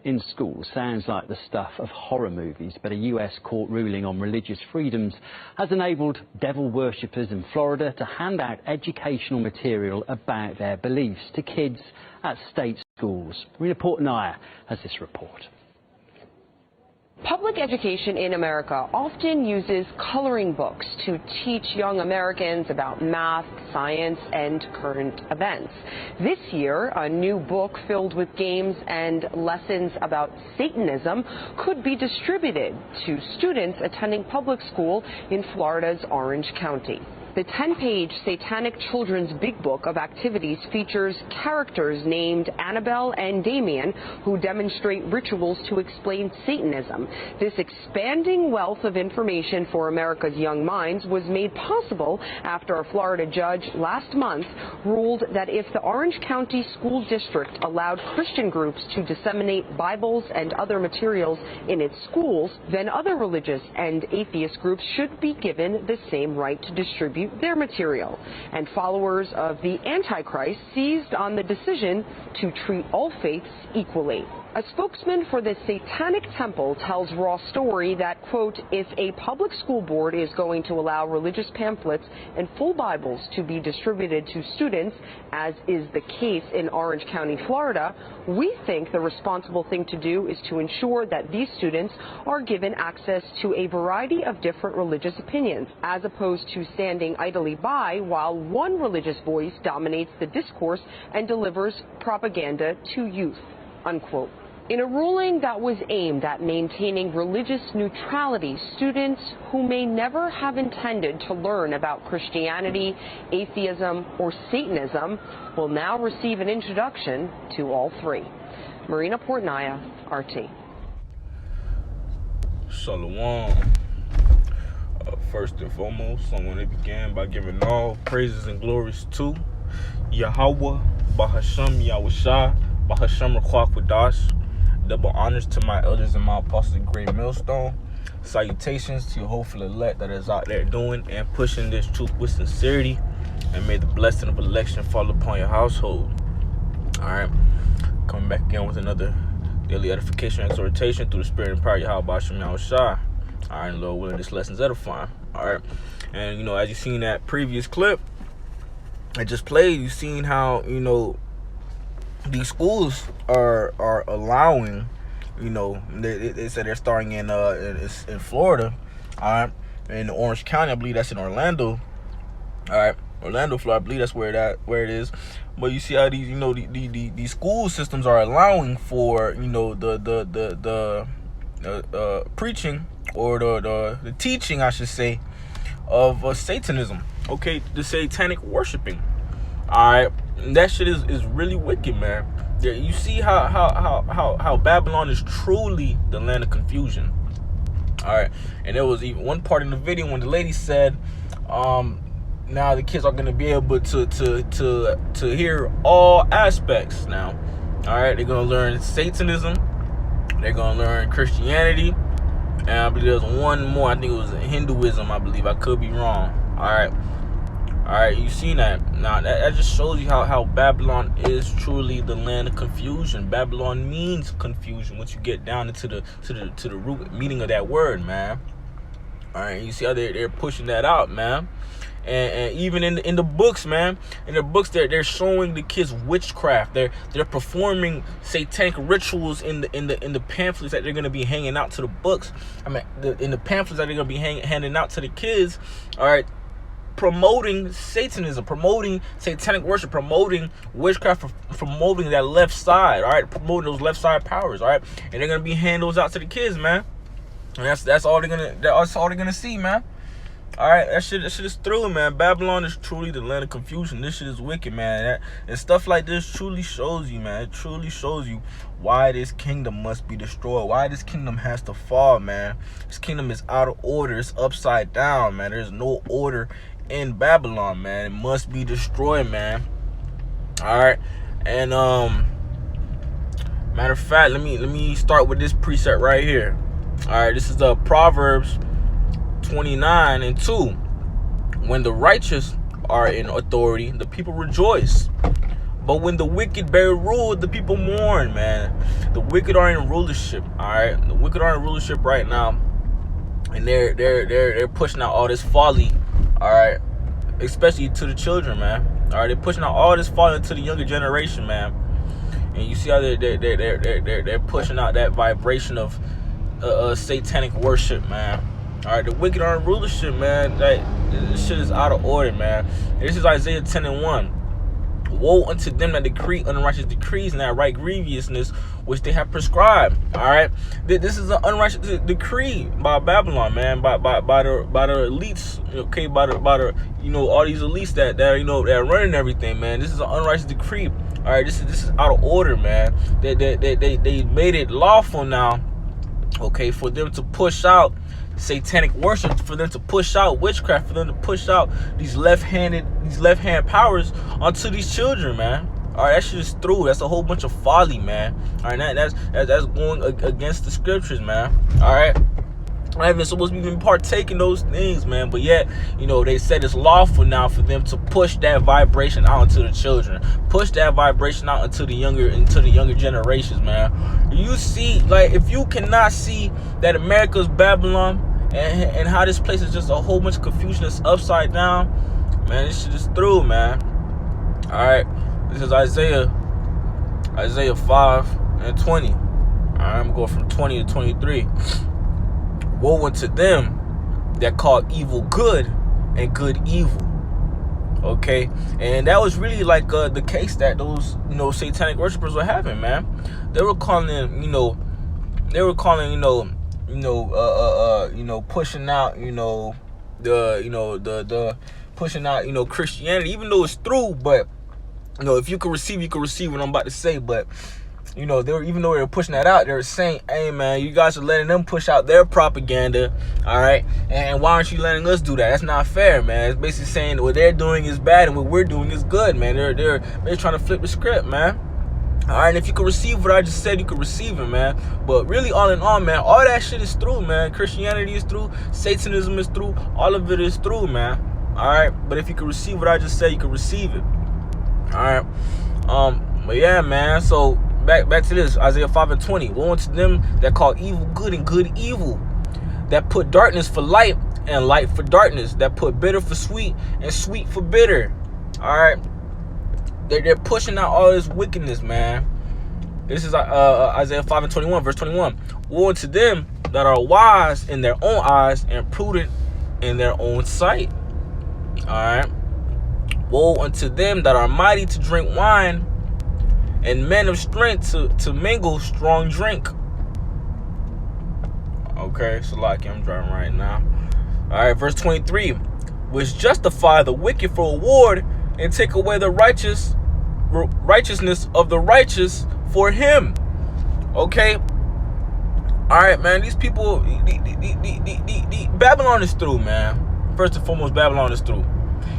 in schools sounds like the stuff of horror movies, but a US court ruling on religious freedoms has enabled devil worshippers in Florida to hand out educational material about their beliefs to kids at state schools. Marina Portnaya has this report. Public education in America often uses coloring books to teach young Americans about math, science, and current events. This year, a new book filled with games and lessons about Satanism could be distributed to students attending public school in Florida's Orange County. The 10-page Satanic Children's Big Book of Activities features characters named Annabelle and Damien who demonstrate rituals to explain Satanism. This expanding wealth of information for America's young minds was made possible after a Florida judge last month ruled that if the Orange County School District allowed Christian groups to disseminate Bibles and other materials in its schools, then other religious and atheist groups should be given the same right to distribute their material. And followers of the Antichrist seized on the decision to treat all faiths equally. A spokesman for the Satanic Temple tells Raw Story that, quote, if a public school board is going to allow religious pamphlets and full Bibles to be distributed to students, as is the case in Orange County, Florida, we think the responsible thing to do is to ensure that these students are given access to a variety of different religious opinions, as opposed to standing idly by while one religious voice dominates the discourse and delivers propaganda to youth, unquote. In a ruling that was aimed at maintaining religious neutrality, students who may never have intended to learn about Christianity, atheism, or Satanism will now receive an introduction to all three. Marina Portnaya, RT. Shalom. First and foremost, I want to begin by giving all praises and glories to Yahweh, Bahasham Yahushua, Bahasham Rakwakwadas. Double honors to my elders and my apostles in Great Millstone. Salutations to your hopeful elect that is out there doing and pushing this truth with sincerity. And may the blessing of election fall upon your household. Alright. Coming back again with another daily edification and exhortation through the spirit and power of Yahweh Shem Yahushua. Alright, Lord willing, this lesson's edifying. Alright. And as you seen that previous clip I just played, you seen how, these schools are allowing, they said they're starting in Florida, all right, in Orange County, I believe that's in Orlando, all right, Orlando, Florida, I believe that's where it is. But you see how these, these school systems are allowing for, the preaching or the teaching, I should say, of Satanism, okay, the satanic worshiping, all right. That shit is really wicked, man. Yeah, you see how Babylon is truly the land of confusion. All right, and there was even one part in the video when the lady said, now the kids are gonna be able to hear all aspects now. All right, they're gonna learn Satanism, they're gonna learn Christianity, and I believe there's one more. I think it was Hinduism. I believe, I could be wrong. All right, you seen that. Now that just shows you how Babylon is truly the land of confusion. Babylon means confusion once you get down into the root meaning of that word, man. All right, you see how they're pushing that out, man. And even in the books, man, in the books they're showing the kids witchcraft. They're performing satanic rituals in the pamphlets that they're gonna be hanging out to the books. I mean, in the pamphlets that they're gonna be handing out to the kids. All right. Promoting Satanism, promoting satanic worship, promoting witchcraft, promoting that left side, all right, promoting those left side powers, all right, and they're gonna be handing those out to the kids, man, and that's all they're gonna see, man. All right, that shit is thrilling, man. Babylon is truly the land of confusion. This shit is wicked, man. And stuff like this truly shows you, man. It truly shows you why this kingdom must be destroyed. Why this kingdom has to fall, man. This kingdom is out of order. It's upside down, man. There's no order in Babylon, man. It must be destroyed, man. All right, and matter of fact, let me start with this precept right here. All right, this is the Proverbs 29:2. When the righteous are in authority, the people rejoice, But when the wicked bear rule, the people mourn, man. The wicked are in rulership, all right? The wicked are in rulership right now, and they're pushing out all this folly, all right? Especially to the children, man. All right, they're pushing out all this folly to the younger generation, man. And you see how they're pushing out that vibration of satanic worship, man. All right, the wicked are in rulership, man. This shit is out of order, man. This is Isaiah 10:1. Woe unto them that decree unrighteous decrees and that right grievousness which they have prescribed. All right, this is an unrighteous decree by Babylon, man, by the elites, okay, by the all these elites that are running everything, man. This is an unrighteous decree. All right, this is out of order, man. They made it lawful now, okay, for them to push out satanic worship, for them to push out witchcraft, for them to push out these left-hand powers onto these children, man. All right, that shit is through. That's a whole bunch of folly, man. All right, that's going against the scriptures, man. All right, I'm not even supposed to be partaking those things, man. But yet, they said it's lawful now for them to push that vibration out into the children, push that vibration out into the younger generations, man. You see, like, if you cannot see that America's Babylon, and how this place is just a whole bunch of confusion that's upside down, man, this shit is through, man. All right, this is Isaiah 5:20. All right, I'm going from 20 to 23. Woe unto them that call evil good and good evil. Okay, and that was really like the case that those satanic worshipers were having, man. They were calling pushing out the pushing out Christianity, even though it's through. But if you can receive, you can receive what I'm about to say. But even though they were pushing that out, they were saying, hey, man, you guys are letting them push out their propaganda, all right? And why aren't you letting us do that? That's not fair, man. It's basically saying what they're doing is bad and what we're doing is good, man. They're trying to flip the script, man. All right, and if you can receive what I just said, you can receive it, man. But really, all in all, man, all that shit is through, man. Christianity is through. Satanism is through. All of it is through, man. All right, but if you can receive what I just said, you can receive it. All right, but yeah, man. So back to this, Isaiah 5:20. Woe unto them that call evil good and good evil, that put darkness for light and light for darkness, that put bitter for sweet and sweet for bitter. All right. They're pushing out all this wickedness, man. This is Isaiah 5:21, verse 21. Woe unto them that are wise in their own eyes and prudent in their own sight. All right. Woe unto them that are mighty to drink wine and men of strength to mingle strong drink. Okay, so like I'm driving right now. All right, verse 23. Which justify the wicked for reward and take away the righteousness of the righteous for him. Okay. All right, man. These people, the Babylon is through, man. First and foremost, Babylon is through.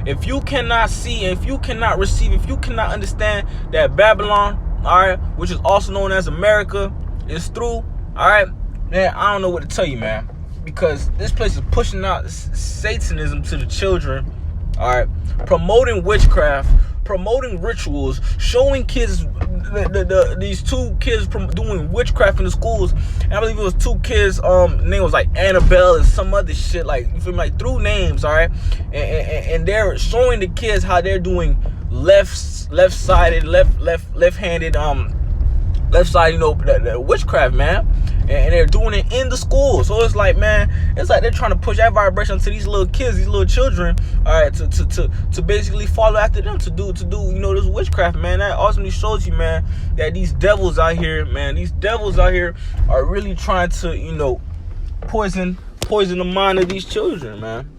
If you cannot see, if you cannot receive, if you cannot understand that Babylon, all right, which is also known as America, is through, all right, man, I don't know what to tell you, man, because this place is pushing out Satanism to the children, all right, promoting witchcraft, promoting rituals, showing kids these two kids doing witchcraft in the schools. And I believe it was two kids. Name was like Annabelle and some other shit. Like, you feel me? Like, through names, all right. And they're showing the kids how they're doing left-sided, left-handed, left side, the witchcraft, man. And they're doing it in the school. So it's like, man, it's like they're trying to push that vibration to these little kids, these little children, all right, to basically follow after them, to do this witchcraft, man. That ultimately shows you, man, that these devils out here, man, are really trying to, poison the mind of these children, man.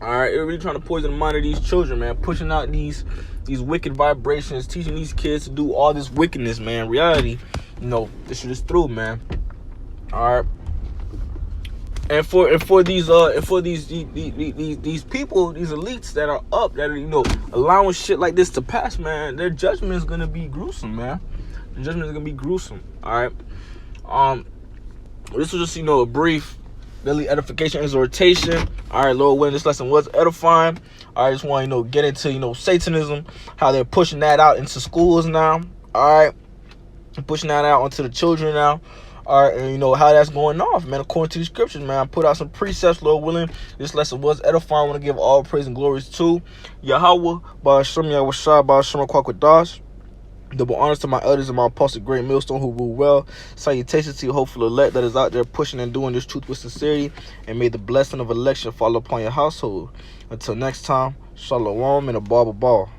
All right, they're really trying to poison the mind of these children, man, pushing out these wicked vibrations, teaching these kids to do all this wickedness, man. Reality, this shit is through, man. All right, and for these people, these elites that are up, that are allowing shit like this to pass, man, their judgment is gonna be gruesome, man. The judgment is gonna be gruesome. All right, this was just a brief daily edification exhortation. All right, Lord willing, this lesson was edifying. I just want to, get into, Satanism, how they're pushing that out into schools now. All right, pushing that out onto the children now. All right, and how that's going off, man, according to the scriptures, man. I put out some precepts, Lord willing. This lesson was edifying. I want to give all praise and glories to Yahweh, Ba'ashem Yahushua, Ba'ashem Kwakwadas. Double honors to my elders and my apostle, great millstone, who rule well. Salutations to your hopeful elect that is out there pushing and doing this truth with sincerity. And may the blessing of election fall upon your household. Until next time, shalom and a ball.